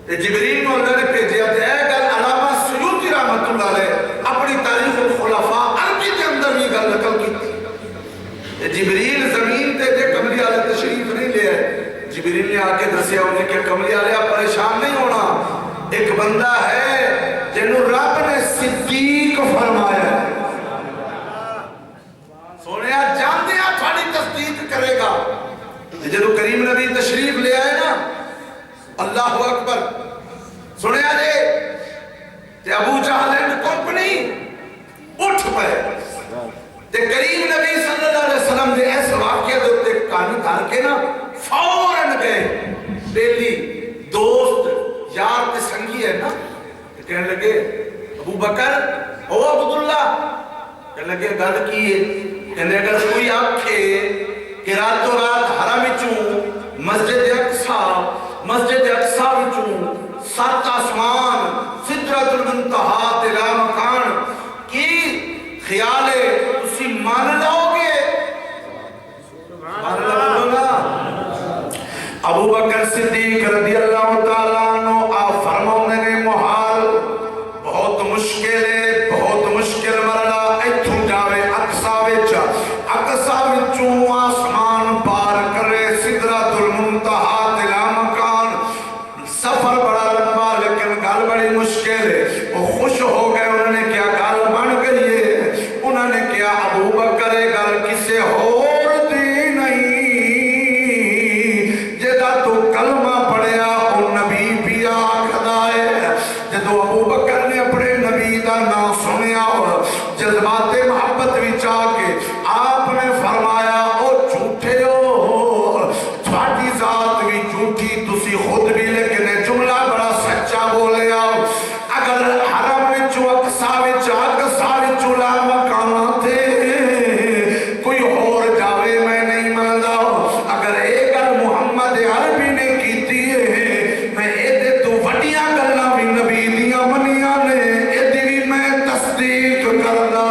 جبریل نے اللہ نے بھیجیا تے اے گل علامہ سیوطی رحمۃ اللہ علیہ اپنی تاریخ الخلفاء عربی کے اندر بھی گل نقل کی. جبریل زمین تے جے کملی والے تشریف نہیں لے آئے. جبریل نے آ کے دسیا انہیں کہ کملی والے پریشان نہیں ہونا، ایک بندہ ہے جنہوں رب نے صدیق فرمایا ہے. سونیا جانتے ہیں تھوڑی تصدیق کرے گا. جدو کریم نبی تشریف لے آئے نا، اللہ اکبر، سنیا جے ابو جہل اینڈ کمپنی اٹھ پائے تے کریم نبی صلی اللہ علیہ وسلم دے اس واقعہ دے تے کان دھر کے نا فوراً گئے. بیلی دوست یار تے سنگی ہے نا، کہنے لگے ابو بکر او عبداللہ، کہنے لگے گل کی ہے. کہنے اگر کوئی آکھے کہ راتوں رات حرم وچوں مسجد اقصی وچوں 7 آسمان سدرۃ المنتہا تے لا مکان کی خیال ہے تسی مان لو گے؟ سبحان اللہ. ابو بکر صدیق رضی اللہ تعالیٰ عنہ آپ فرماؤں نے محال بہت مشکل ہے، بہت مشکل مرلا ایتھوں جاوے اقصی وچوں آسمان پار کرے سدرۃ المنتہا تے لا مکان. سفر بڑا لمبا لیکن گل بڑی مشکل ہے. وہ خوش ہو گئے، انہوں نے کیا گل بن گئی ہے. انہوں نے کیا ابو بکر گل کسے اور دی نہیں، جدا تو کلمہ پڑھیا وہ نبی بھی آکھدا ہے. جدو ابو بکر نے اپنے نبی دا نام سنیا اور جذبات محبت وچ آ کے آپ نے فرمایا او جھوٹے ہو، تھوڑی ذات بھی جھوٹی، تسی خود بھی، لیکن جملہ بڑا سچا بولے آؤ. اگر حرم وچوں اقصی لا مکان تھے کوئی اور جاوے میں نہیں ماندا. اگر ایک گل محمد عربی نے کیتی ہے، میں ایدے تو وڈیاں گلاں بھی نبی دیاں منیاں نے، ایدی بھی میں تصدیق کردا.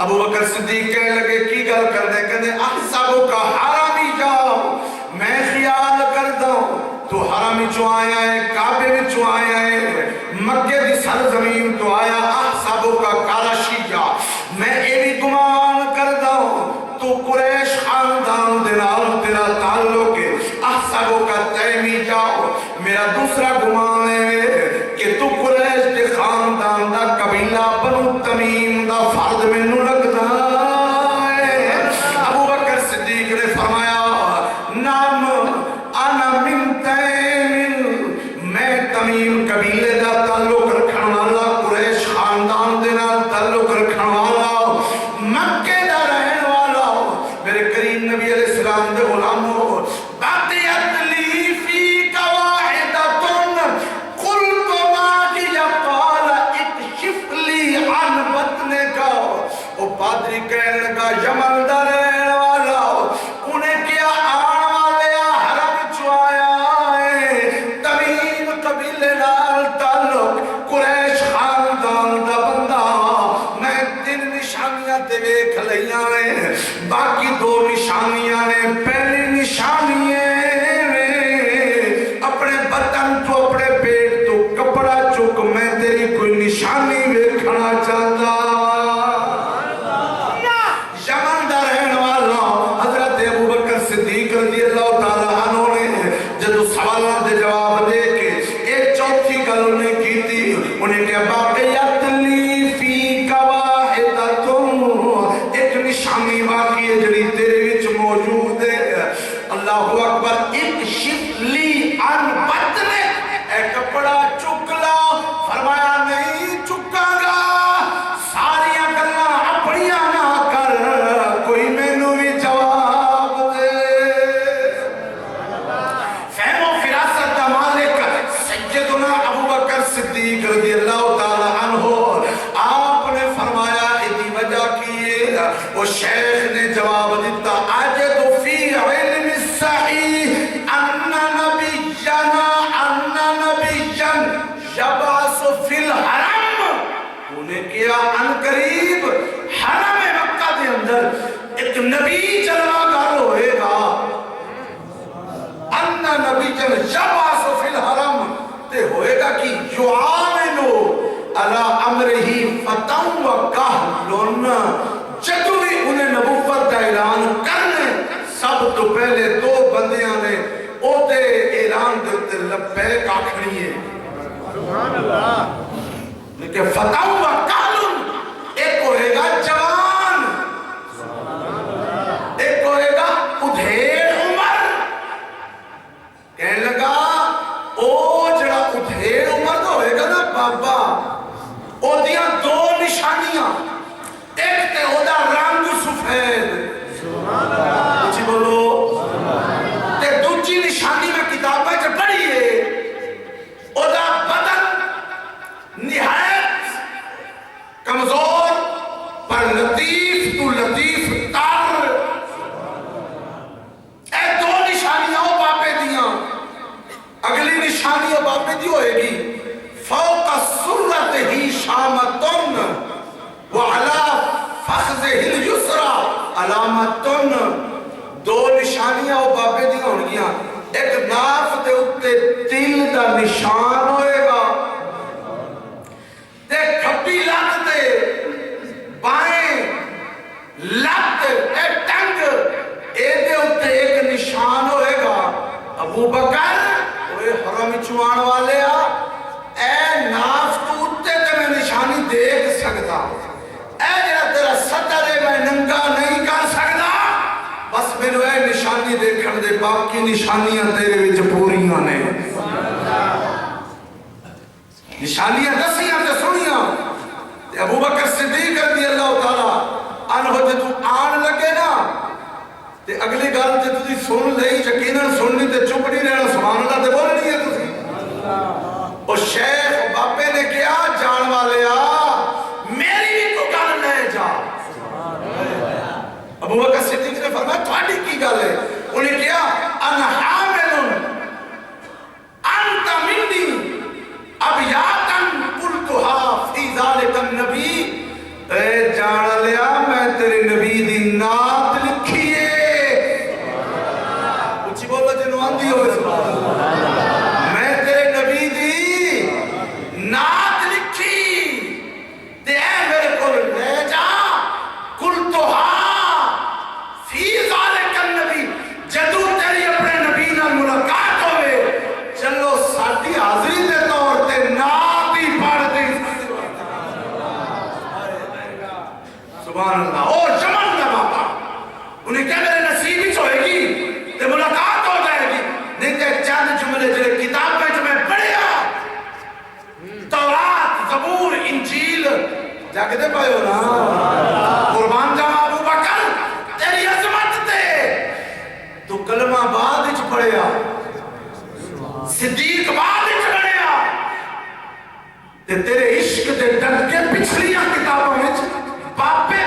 ابو بکر صدیق کہنے لگے کی گل کر دے، کہنے احسابو کا حرامی جاؤ، میں خیال کر دوں تو حرامی چو آیا ہے، کعبے میں چو آیا ہے، مکہ دی سرزمین تو آیا. احسابو کا کارشی جا، میں اے بھی گمان کر دوں تو قریش خاندان دنال تیرا تعلق ہے. احسابو کا تیمی جاؤ، میرا دوسرا گمان ہے کہ تو قریش کے خاندان دا قبیلہ بنو تمیم دا فرد میں نو لگتا ہے. ابو بکر صدیق نے فرمایا نام انا من تیم، میں تمیم قبیلے دا تعلق رکھن والا، قریش خاندان دے نال تعلق رکھن والا، مکے دا رہن والا. میرے کریم نبی علیہ السلام دے غلاموں، پادری کہنے لگا یمن دا رہن والا، انہیں کیا آن والے حرم چو آیا ہے، تمیم قبیلے نال تعلق، قریش خاندان دا بندہ. میں 3 نشانی نشانیاں تے ویکھ لئیاں نے باقی دو نشانیاں نے پہلی نشانی اپنے بدن تو اپنے پیٹ تو کپڑا چک میں تیری کوئی نشانی ویکھنا چاہتا یمن دا رہن والا حضرت ابو بکر صدیق رضی اللہ تعالیٰ عنہ نے جدو سوالات دے جواب دے کے ایک چوتھی گل انہیں کی تھی انہیں کہا باقیت لی فی قواہدتم ایک نشانی باقی ہے جڑی تیرے وچ موجود ہے اللہ اکبر ایک شفلی ان بدنے اے کپڑا چکلا فرمایا نہیں چکا گا ساریاں گلاں اپنیاں نہ کر کوئی مینوں بھی جواب دے فہم و فراست دا مالک سیدنا ابو بکر صدیق رضی اللہ تعالی عنہ آپ نے فرمایا ادھی وجہ کی وہ شیخ نے جواب دیتا اجد فی علم الصحیح ان نبیًا یبعث فی الحرم انہیں کیا ان قریب حرم مکہ دے اندر ایک نبی جلوہ گر ہوئے گا ان نبیًا یبعث فی الحرم تے ہوئے گا کہ یعاملو علی امرہی فتن و کہلن جدو بھی انہیں نبوت کا اعلان کرنے سب تو پہلے دو بندیاں نے او دے اعلان دیتے لبیک آکھنی ہے سبحان اللہ لیکن فتن و کہلن ایک ہوئے گا جوان ایک ہوئے گا ادھیر عمر کہنے لگا او جڑا ادھیر عمر تو ہوئے گا نا بابا او دیاں دو نشانیاں ایک تے او دا رنگ سفید سبحان اللہ اچھی بولو تے دوجی نشانی میں کتاب میں جب پڑھی ہے او دا بدن نہایت کمزور پر لطیف تو لطیف تار اے دو نشانیاں او باپے دیاں اگلی نشانی او باپے دی ہوئے گی فوق السرت ہی شامتن وعلا فخذ اليسرا علامتن دو نشانیاں او بابے دی ہون گیاں ایک ناف دے اتے تل دا نشان ہوئے گا تے کھپی لات دے بائیں لات اے ٹنگ اے دے اتے ایک نشان ہوئے گا ابو بکر اوے حرم چوان والے اے ناف تو اتے تے میں نشانی دیکھ سکتا اے جڑا تیرا صدر ہے میں ننگا نہیں کر سکتا بس میں اے نشانی دیکھن دے باقی نشانیاں تیرے وچ پوریاں نے نشانیاں دسیاں تے سنیاں ابو بکر صدیق رضی اللہ تعالی عنہ جے تو آن لگے نا تے اگلی گل تے تسی سن لئی یقیناً سننی تے چپ نہیں رہنا سبحان اللہ تے بولنی ہے تسی اور شیخ باپے نے کیا جان والے میری بھی کو گل لے جا ابو بکر صدیق نے فرمایا تھوڑی کی گل ہے انہیں کیا ان حامل انت منی ابیاتن قلتها فی ذالک النبی اے جان لیا میں تیرے نبی دی نعت لکھی ہے اچھی بولا جنوان دی ہوئے سبحان اللہ میں تیرے نبی دی نعت لکھی تے اے میرے کو لے جا قلتها فی ذالک النبی جدو تیری اپنے نبی نال ملاقات ہوئے چلو ساتھی حاضری دے طور تے نعت ہی پڑھ دے سبحان اللہ او جمل دا باپا انہیں کہا میرے نصیب ہی ہوئے گی تے ملاقات ہو جائے گی نہیں تے چند جملے جلے کتاب میں جو میں پڑھیا تورات زبور انجیل جا کے دے پائے ہو نا قربان جاؤ ابو بکر تیری عظمت تے تو کلمہ بعد اچھ پڑھیا صدیق بعد اچھ پڑھیا تے تیرے عشق دے ڈٹ کے پچھلیاں کتابوں میں باپے